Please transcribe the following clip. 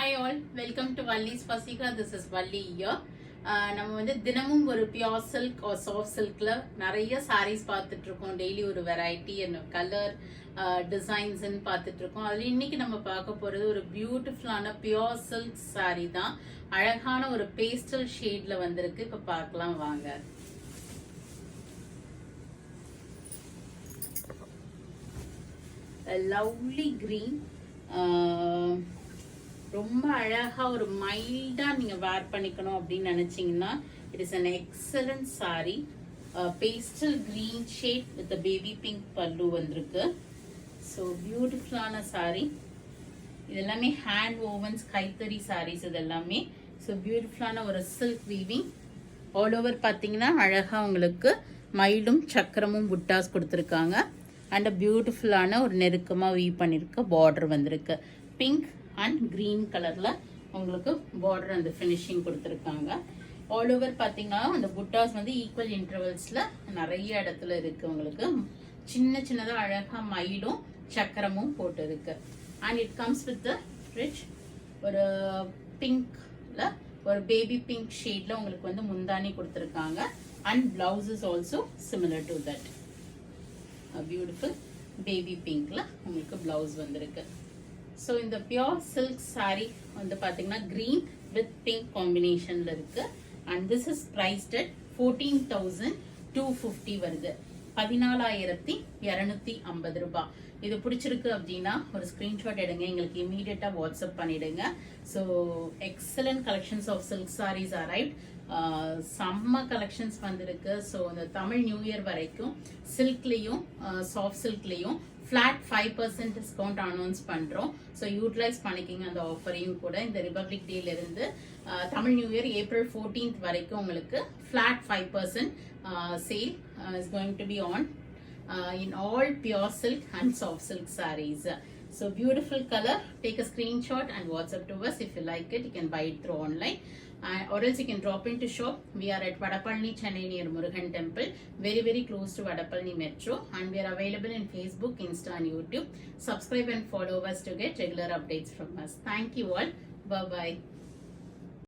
Hi all, welcome to Valli's Fasika. This is Valli here. நம்ம வந்து தினமும் ஒரு பியோர் சில்க் or soft silkல நிறைய sarees பார்த்துட்டு இருக்கோம். டெய்லி ஒரு வெரைட்டி and கலர் டிசைன்ஸ் பார்த்துட்டு இருக்கோம். அதுல இன்னைக்கு நம்ம பார்க்க போறது ஒரு பியூட்டிஃபுல்லான பியோர் சில்க் saree தான். அழகான ஒரு பேஸ்டல் ஷேட்ல வந்திருக்கு. இப்ப பார்க்கலாம் வாங்க. A lovely green. ரொம்ப அழகா ஒரு மைல்டா நீங்க வேர் பண்ணிக்கணும் அப்படின்னு நினைச்சீங்கன்னா it is an excellent saree. Pastel green shade with baby pink பல்லு வந்திருக்கு. ஸோ பியூட்டிஃபுல்லான saree. இது எல்லாமே ஹேண்ட் ஓவன்ஸ் கைத்தறி சாரீஸ் இது எல்லாமே. ஸோ பியூட்டிஃபுல்லான ஒரு சில்க் வீவிங். ஆல் ஓவர் பார்த்தீங்கன்னா அழகா உங்களுக்கு மயிலும் சக்கரமும் புட்டாஸ் கொடுத்துருக்காங்க. அண்ட் பியூட்டிஃபுல்லான ஒரு நெருக்கமாக வீவ் பண்ணியிருக்க பார்டர் வந்திருக்கு. பிங்க் அண்ட் கிரீன் கலர்ல உங்களுக்கு பார்டர் அந்த ஃபினிஷிங் கொடுத்துருக்காங்க. ஆல் ஓவர் பார்த்தீங்கன்னா அந்த புட்டாஸ் வந்து ஈக்குவல் இன்டர்வல்ஸ்ல நிறைய இடத்துல இருக்கு. உங்களுக்கு சின்ன சின்னதாக அழகா மயிலும் சக்கரமும் போட்டு இருக்கு. And it comes with rich ஒரு பிங்க்ல ஒரு பேபி பிங்க் ஷேட்ல உங்களுக்கு வந்து முந்தானி கொடுத்துருக்காங்க. And blouse is also similar to that. Beautiful baby பிங்க்ல உங்களுக்கு பிளவுஸ் வந்திருக்கு. ஸோ இந்த பியோர் சில்க் சாரீ வந்து பார்த்தீங்கன்னா கிரீன் வித் பிங்க் காம்பினேஷன்ல இருக்கு. And this is priced at 14,250 வருது. 14,250 ரூபாய். இது பிடிச்சிருக்கு அப்படின்னா ஒரு ஸ்கிரீன்ஷாட் எடுங்க, எங்களுக்கு இமீடியட்டா வாட்ஸ்அப் பண்ணிடுங்க. So excellent collections of silk saris arrived. செம்ம கலெக்ஷன்ஸ் வந்திருக்கு. ஸோ இந்த தமிழ் நியூ இயர் வரைக்கும் சில்க்லேயும் சாஃப்ட் சில்க்லேயும் ஃபிளாட் 5% டிஸ்கவுண்ட் அனௌன்ஸ் பண்றோம். ஸோ யூட்டிலைஸ் பண்ணிக்கிங்க அந்த ஆஃபரையும் கூட. இந்த ரிபப்ளிக் டேல இருந்து Tamil new year April 14th வரைக்கும் உங்களுக்கு flat 5% sale is going to be on in all pure silk and soft silk sarees. So beautiful color. Take a screenshot and WhatsApp to us. If you like it, you can buy it through online. Or else you can drop into shop. We are at Vadapalani, Chennai near Murugan Temple. Very close to Vadapalani Metro. And we are available in Facebook, Insta and YouTube. Subscribe and follow us to get regular updates from us. Thank you all. Bye-bye.